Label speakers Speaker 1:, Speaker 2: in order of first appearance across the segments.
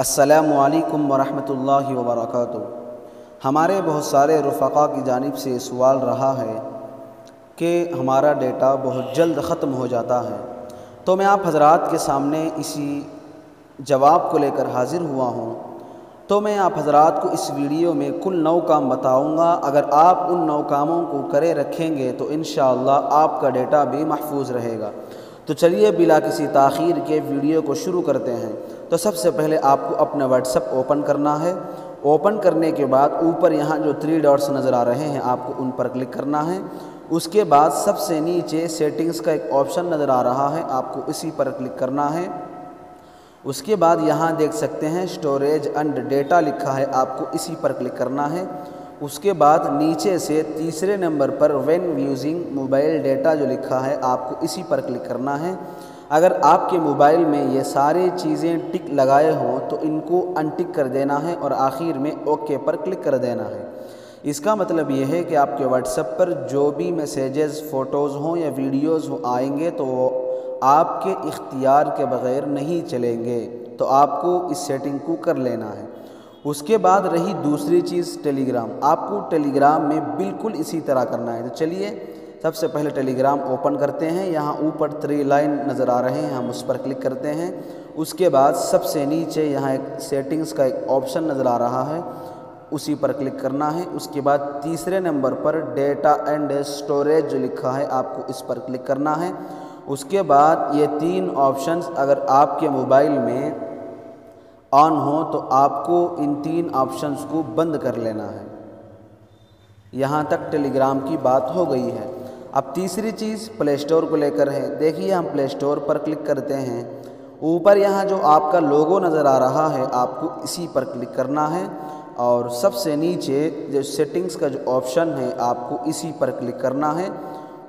Speaker 1: अस्सलामु अलैकुम वरहमतुल्लाहि वबरकातुहू। हमारे बहुत सारे रुफ़क़ा की जानिब से सवाल रहा है कि हमारा डेटा बहुत जल्द ख़त्म हो जाता है, तो मैं आप हज़रात के सामने इसी जवाब को लेकर हाज़िर हुआ हूँ। तो मैं आप हज़रात को इस वीडियो में कुल 9 काम बताऊँगा। अगर आप उन 9 कामों को करे रखेंगे तो इंशाअल्लाह आपका डेटा भी महफूज रहेगा। तो चलिए बिला किसी ताख़ीर के वीडियो को शुरू करते हैं। तो सबसे पहले आपको अपना व्हाट्सएप ओपन करना है। ओपन करने के बाद ऊपर यहाँ जो 3 डॉट्स नज़र आ रहे हैं आपको उन पर क्लिक करना है। उसके बाद सबसे नीचे सेटिंग्स का एक ऑप्शन नज़र आ रहा है, आपको इसी पर क्लिक करना है। उसके बाद यहाँ देख सकते हैं स्टोरेज एंड डेटा लिखा है, आपको इसी पर क्लिक करना है। उसके बाद नीचे से तीसरे नंबर पर व्हेन यूजिंग मोबाइल डेटा जो लिखा है आपको इसी पर क्लिक करना है। अगर आपके मोबाइल में ये सारी चीज़ें टिक लगाए हों तो इनको अनटिक कर देना है और आखिर में ओके पर क्लिक कर देना है। इसका मतलब ये है कि आपके व्हाट्सएप पर जो भी मैसेजेस, फ़ोटोज़ हों या वीडियोज़ हो आएंगे तो वो आपके इख्तियार के बग़ैर नहीं चलेंगे। तो आपको इस सेटिंग को कर लेना है। उसके बाद रही दूसरी चीज़ टेलीग्राम। आपको टेलीग्राम में बिल्कुल इसी तरह करना है। तो चलिए सबसे पहले टेलीग्राम ओपन करते हैं। यहाँ ऊपर 3 लाइन नज़र आ रहे हैं, हम उस पर क्लिक करते हैं। उसके बाद सबसे नीचे यहाँ एक सेटिंग्स का एक ऑप्शन नज़र आ रहा है, उसी पर क्लिक करना है। उसके बाद तीसरे नंबर पर डेटा एंड स्टोरेज जो लिखा है आपको इस पर क्लिक करना है। उसके बाद ये 3 ऑप्शंस अगर आपके मोबाइल में ऑन हो तो आपको इन 3 ऑप्शंस को बंद कर लेना है। यहाँ तक टेलीग्राम की बात हो गई है। अब तीसरी चीज़ प्ले स्टोर को लेकर है। देखिए हम प्ले स्टोर पर क्लिक करते हैं। ऊपर यहाँ जो आपका लोगो नज़र आ रहा है आपको इसी पर क्लिक करना है और सबसे नीचे जो सेटिंग्स का जो ऑप्शन है आपको इसी पर क्लिक करना है।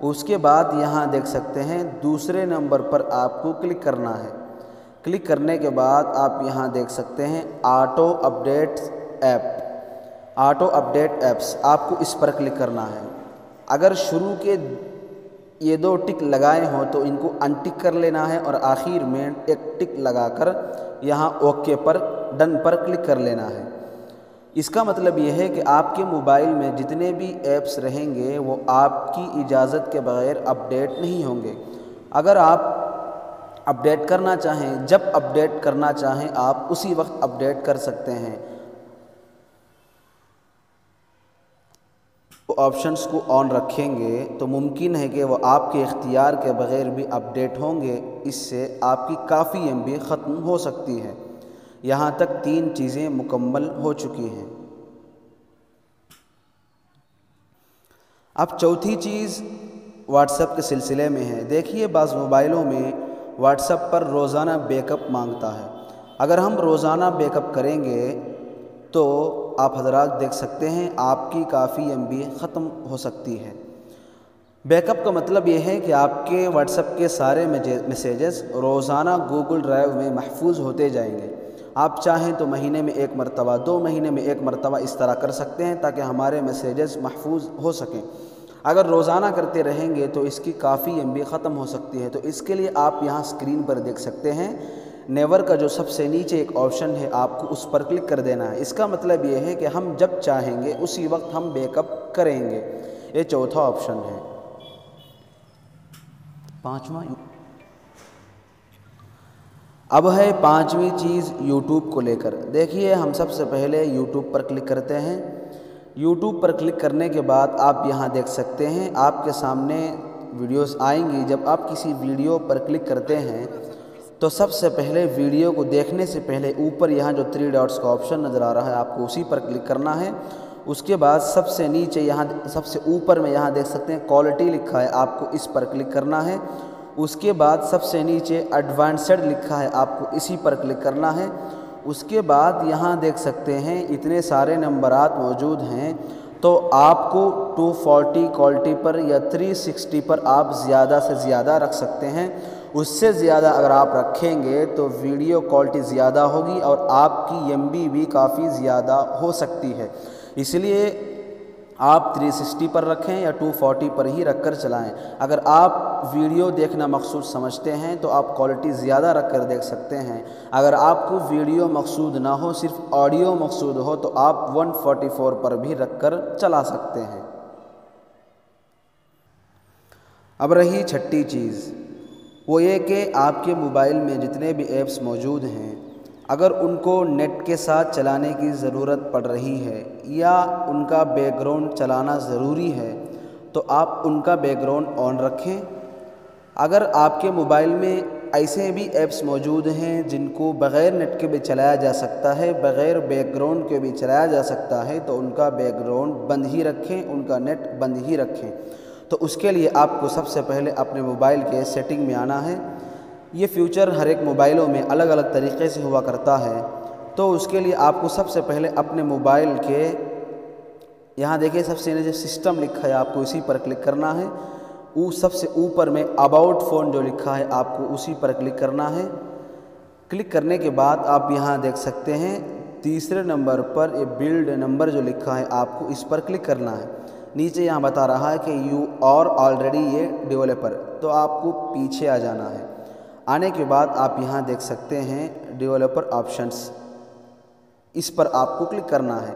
Speaker 1: उसके बाद यहाँ देख सकते हैं दूसरे नंबर पर आपको क्लिक करना है। क्लिक करने के बाद आप यहाँ देख सकते हैं ऑटो अपडेट ऐप्स, आपको इस पर क्लिक करना है। अगर शुरू के ये 2 टिक लगाए हों तो इनको अनटिक कर लेना है और आखिर में एक टिक लगाकर यहाँ ओके पर डन पर क्लिक कर लेना है। इसका मतलब ये है कि आपके मोबाइल में जितने भी ऐप्स रहेंगे वो आपकी इजाज़त के बग़ैर अपडेट नहीं होंगे। अगर आप अपडेट करना चाहें, जब अपडेट करना चाहें आप उसी वक्त अपडेट कर सकते हैं। तो ऑप्शंस को ऑन रखेंगे तो मुमकिन है कि वो आपके इख्तियार के बग़ैर भी अपडेट होंगे। इससे आपकी काफ़ी MB ख़त्म हो सकती है। यहाँ तक 3 चीज़ें मुकम्मल हो चुकी हैं। अब चौथी चीज़ व्हाट्सएप के सिलसिले में है। देखिए बाज़ मोबाइलों में व्हाट्सएप पर रोज़ाना बैकअप मांगता है। अगर हम रोज़ाना बैकअप करेंगे तो आप हज़रात देख सकते हैं आपकी काफ़ी MB ख़त्म हो सकती है। बैकअप का मतलब ये है कि आपके व्हाट्सएप के सारे मैसेजेस रोज़ाना गूगल ड्राइव में महफूज होते जाएंगे। आप चाहें तो महीने में 1 मरतबा, 2 महीने में 1 मरतबा इस तरह कर सकते हैं ताकि हमारे मैसेजेस महफूज हो सकें। अगर रोज़ाना करते रहेंगे तो इसकी काफ़ी MB ख़त्म हो सकती है। तो इसके लिए आप यहाँ स्क्रीन पर देख सकते हैं नेवर का जो सबसे नीचे एक ऑप्शन है आपको उस पर क्लिक कर देना है। इसका मतलब ये है कि हम जब चाहेंगे उसी वक्त हम बैकअप करेंगे। ये चौथा ऑप्शन है। 5वां अब है 5वीं चीज़ यूट्यूब को लेकर। देखिए हम सबसे पहले यूट्यूब पर क्लिक करते हैं। यूट्यूब पर क्लिक करने के बाद आप यहाँ देख सकते हैं आपके सामने वीडियोस आएंगी। जब आप किसी वीडियो पर क्लिक करते हैं तो सबसे पहले वीडियो को देखने से पहले ऊपर यहाँ जो 3 डॉट्स का ऑप्शन नज़र आ रहा है आपको उसी पर क्लिक करना है। उसके बाद सबसे नीचे यहाँ सबसे ऊपर में यहाँ देख सकते हैं क्वालिटी लिखा है, आपको इस पर क्लिक करना है। उसके बाद सबसे नीचे एडवांस्ड लिखा है, आपको इसी पर क्लिक करना है। उसके बाद यहाँ देख सकते हैं इतने सारे नंबरात मौजूद हैं तो आपको 240 क्वालिटी पर या 360 पर आप ज़्यादा से ज़्यादा रख सकते हैं। उससे ज़्यादा अगर आप रखेंगे तो वीडियो क्वालिटी ज़्यादा होगी और आपकी MB भी काफ़ी ज़्यादा हो सकती है। इसलिए आप 360 पर रखें या 240 पर ही रख कर चलाएँ। अगर आप वीडियो देखना मकसूद समझते हैं तो आप क्वालिटी ज़्यादा रख कर देख सकते हैं। अगर आपको वीडियो मकसूद ना हो, सिर्फ ऑडियो मकसूद हो, तो आप 144 पर भी रख कर चला सकते हैं। अब रही छठी चीज़, वो ये कि आपके मोबाइल में जितने भी ऐप्स मौजूद हैं, अगर उनको नेट के साथ चलाने की ज़रूरत पड़ रही है या उनका बैकग्राउंड चलाना ज़रूरी है तो आप उनका बैकग्राउंड ऑन रखें। अगर आपके मोबाइल में ऐसे भी ऐप्स मौजूद हैं जिनको बग़ैर नेट के भी चलाया जा सकता है, बग़ैर बैकग्राउंड के भी चलाया जा सकता है, तो उनका बैकग्राउंड बंद ही रखें, उनका नेट बंद ही रखें। तो उसके लिए आपको सबसे पहले अपने मोबाइल के सेटिंग में आना है। ये फ़ीचर हर एक मोबाइलों में अलग अलग तरीक़े से हुआ करता है। तो उसके लिए आपको सबसे पहले अपने मोबाइल के यहाँ देखिए सबसे नीचे सिस्टम लिखा है, आपको इसी पर क्लिक करना है। सबसे ऊपर में अबाउट फ़ोन जो लिखा है आपको उसी पर क्लिक करना है। क्लिक करने के बाद आप यहाँ देख सकते हैं तीसरे नंबर पर ये बिल्ड नंबर जो लिखा है आपको इस पर क्लिक करना है। नीचे यहाँ बता रहा है कि यू आर ऑलरेडी ये डेवलपर, तो आपको पीछे आ जाना है। आने के बाद आप यहाँ देख सकते हैं डेवलपर ऑप्शंस, इस पर आपको क्लिक करना है।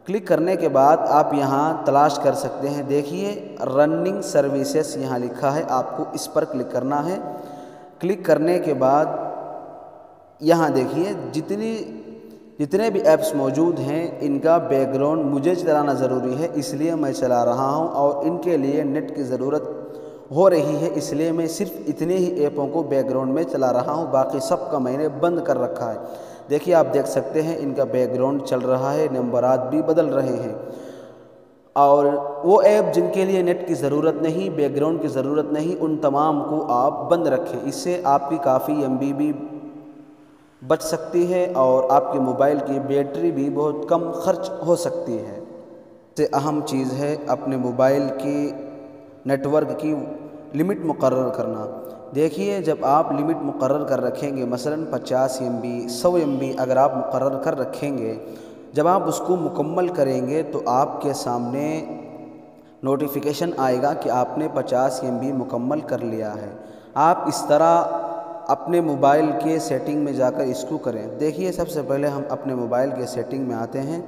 Speaker 1: क्लिक करने के बाद आप यहाँ तलाश कर सकते हैं, देखिए रनिंग सर्विसेज यहाँ लिखा है, आपको इस पर क्लिक करना है। क्लिक करने के बाद यहाँ देखिए जितने भी ऐप्स मौजूद हैं इनका बैकग्राउंड मुझे चलाना ज़रूरी है, इसलिए मैं चला रहा हूँ और इनके लिए नेट की ज़रूरत हो रही है, इसलिए मैं सिर्फ इतने ही ऐपों को बैकग्राउंड में चला रहा हूँ, बाकी सब का मैंने बंद कर रखा है। देखिए आप देख सकते हैं इनका बैकग्राउंड चल रहा है, नंबरात भी बदल रहे हैं। और वो ऐप जिनके लिए नेट की ज़रूरत नहीं, बैकग्राउंड की ज़रूरत नहीं, उन तमाम को आप बंद रखें। इससे आपकी काफ़ी MB भी बच सकती है और आपके मोबाइल की बैटरी भी बहुत कम खर्च हो सकती है। सबसे अहम चीज़ है अपने मोबाइल की नेटवर्क की लिमिट मुकर्रर करना। देखिए जब आप लिमिट मुकर्रर कर रखेंगे, मसलन 50 MB 100 MB अगर आप मुकर्रर कर रखेंगे, जब आप उसको मुकम्मल करेंगे तो आपके सामने नोटिफिकेशन आएगा कि आपने 50 MB मुकम्मल कर लिया है। आप इस तरह अपने मोबाइल के सेटिंग में जाकर इसको करें। देखिए सबसे पहले हम अपने मोबाइल के सेटिंग में आते हैं।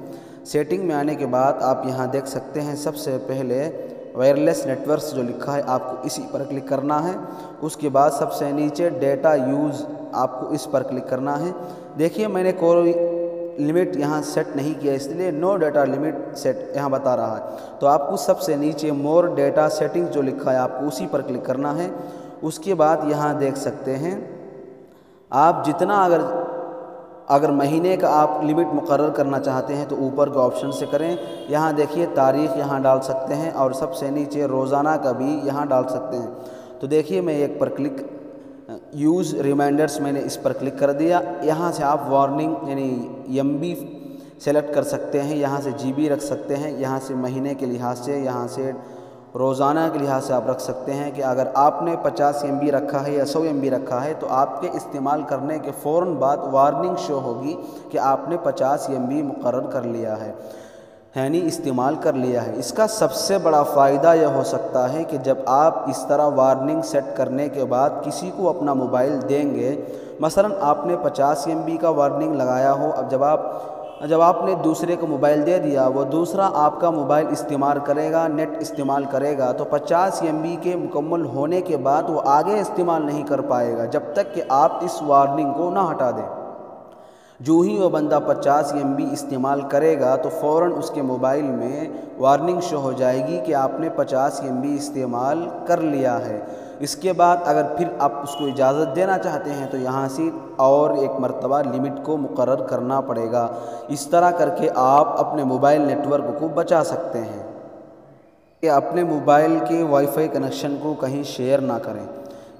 Speaker 1: सेटिंग में आने के बाद आप यहाँ देख सकते हैं सबसे पहले वायरलेस नेटवर्क्स जो लिखा है आपको इसी पर क्लिक करना है। उसके बाद सबसे नीचे डेटा यूज़ आपको इस पर क्लिक करना है। देखिए मैंने कोई लिमिट यहाँ सेट नहीं किया, इसलिए नो डेटा लिमिट सेट यहाँ बता रहा है। तो आपको सबसे नीचे मोर डेटा सेटिंग्स जो लिखा है आपको उसी पर क्लिक करना है। उसके बाद यहाँ देख सकते हैं आप जितना अगर महीने का आप लिमिट मुकर्रर करना चाहते हैं तो ऊपर के ऑप्शन से करें। यहाँ देखिए तारीख़ यहाँ डाल सकते हैं और सबसे नीचे रोज़ाना का भी यहाँ डाल सकते हैं। तो देखिए मैं एक पर क्लिक यूज़ रिमाइंडर्स मैंने इस पर क्लिक कर दिया। यहाँ से आप वार्निंग यानी MB सेलेक्ट कर सकते हैं, यहाँ से GB रख सकते हैं, यहाँ से महीने के लिहाज से, यहाँ से रोज़ाना के लिहाज से आप रख सकते हैं कि अगर आपने 50 MB रखा है या 100 MB रखा है तो आपके इस्तेमाल करने के फ़ौरन बाद वार्निंग शो होगी कि आपने 50 MB मुकर्रर कर लिया है, यानी इस्तेमाल कर लिया है। इसका सबसे बड़ा फ़ायदा यह हो सकता है कि जब आप इस तरह वार्निंग सेट करने के बाद किसी को अपना मोबाइल देंगे, मसलन आपने 50 MB का वार्निंग लगाया हो, अब जब आपने दूसरे को मोबाइल दे दिया, वो दूसरा आपका मोबाइल इस्तेमाल करेगा, नेट इस्तेमाल करेगा, तो 50 MB के मुकम्मल होने के बाद वो आगे इस्तेमाल नहीं कर पाएगा जब तक कि आप इस वार्निंग को ना हटा दें। जो ही वो बंदा 50 MB इस्तेमाल करेगा तो फ़ौरन उसके मोबाइल में वार्निंग शो हो जाएगी कि आपने 50 MB इस्तेमाल कर लिया है। इसके बाद अगर फिर आप उसको इजाज़त देना चाहते हैं तो यहाँ से और एक मरतबा लिमिट को मुकर्रर करना पड़ेगा। इस तरह करके आप अपने मोबाइल नेटवर्क को बचा सकते हैं कि अपने मोबाइल के वाईफाई कनेक्शन को कहीं शेयर ना करें।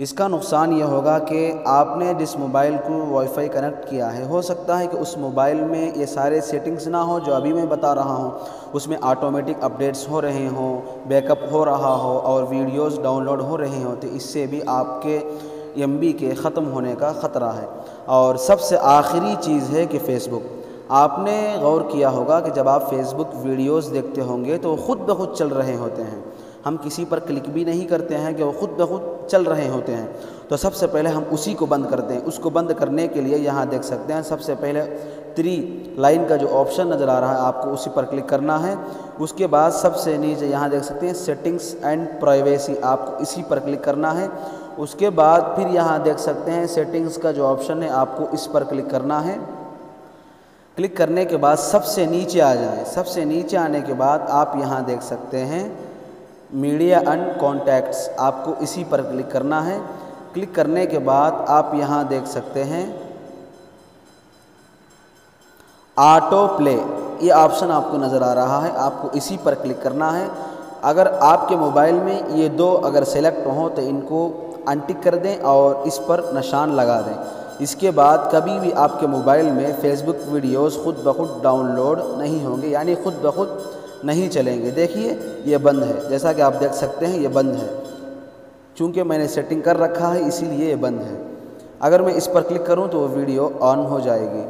Speaker 1: इसका नुकसान यह होगा कि आपने जिस मोबाइल को वाईफाई कनेक्ट किया है, हो सकता है कि उस मोबाइल में ये सारे सेटिंग्स ना हो जो अभी मैं बता रहा हूँ, उसमें ऑटोमेटिक अपडेट्स हो रहे हों, बैकअप हो रहा हो और वीडियोस डाउनलोड हो रहे हों, तो इससे भी आपके MB के ख़त्म होने का ख़तरा है। और सबसे आखिरी चीज़ है कि फ़ेसबुक, आपने गौर किया होगा कि जब आप फेसबुक वीडियोस देखते होंगे तो ख़ुद ब खुद चल रहे होते हैं, हम किसी पर क्लिक भी नहीं करते हैं कि वो ख़ुद ब खुद चल रहे होते हैं। तो सबसे पहले हम उसी को बंद करते हैं। उसको बंद करने के लिए यहाँ देख सकते हैं सबसे पहले 3 लाइन का जो ऑप्शन नज़र आ रहा है आपको उसी पर क्लिक करना है। उसके बाद सबसे नीचे यहाँ देख सकते हैं सेटिंग्स एंड प्राइवेसी, आपको इसी पर क्लिक करना है। उसके बाद फिर यहाँ देख सकते हैं सेटिंग्स का जो ऑप्शन है आपको इस पर क्लिक करना है। क्लिक करने के बाद सबसे नीचे आ जाएं। सबसे नीचे आने के बाद आप यहाँ देख सकते हैं मीडिया एंड कॉन्टैक्ट्स, आपको इसी पर क्लिक करना है। क्लिक करने के बाद आप यहाँ देख सकते हैं ऑटो प्ले, ये ऑप्शन आपको नज़र आ रहा है, आपको इसी पर क्लिक करना है। अगर आपके मोबाइल में ये 2 अगर सेलेक्ट हों तो इनको अनटिक कर दें और इस पर निशान लगा दें। इसके बाद कभी भी आपके मोबाइल में फ़ेसबुक वीडियोस खुद ब खुद डाउनलोड नहीं होंगे, यानी खुद ब खुद नहीं चलेंगे। देखिए ये बंद है, जैसा कि आप देख सकते हैं ये बंद है, चूँकि मैंने सेटिंग कर रखा है इसीलिए ये बंद है। अगर मैं इस पर क्लिक करूँ तो वो वीडियो ऑन हो जाएगी।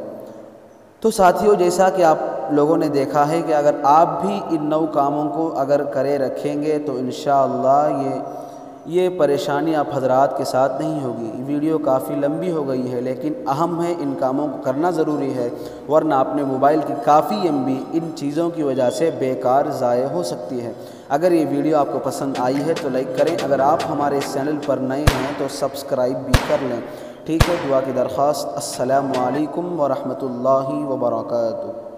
Speaker 1: तो साथियों, जैसा कि आप लोगों ने देखा है कि अगर आप भी इन 9 कामों को अगर करे रखेंगे तो इंशाअल्लाह ये परेशानी आप हजरात के साथ नहीं होगी। वीडियो काफ़ी लंबी हो गई है लेकिन अहम है, इन कामों को करना ज़रूरी है, वरना अपने मोबाइल की काफ़ी MB इन चीज़ों की वजह से बेकार ज़ाय हो सकती है। अगर ये वीडियो आपको पसंद आई है तो लाइक करें, अगर आप हमारे इस चैनल पर नए हैं तो सब्सक्राइब भी कर लें। ठीक है, दुआ की दरख्वास्त। अस्सलामु अलैकुम व रहमतुल्लाहि व बरकातुहू।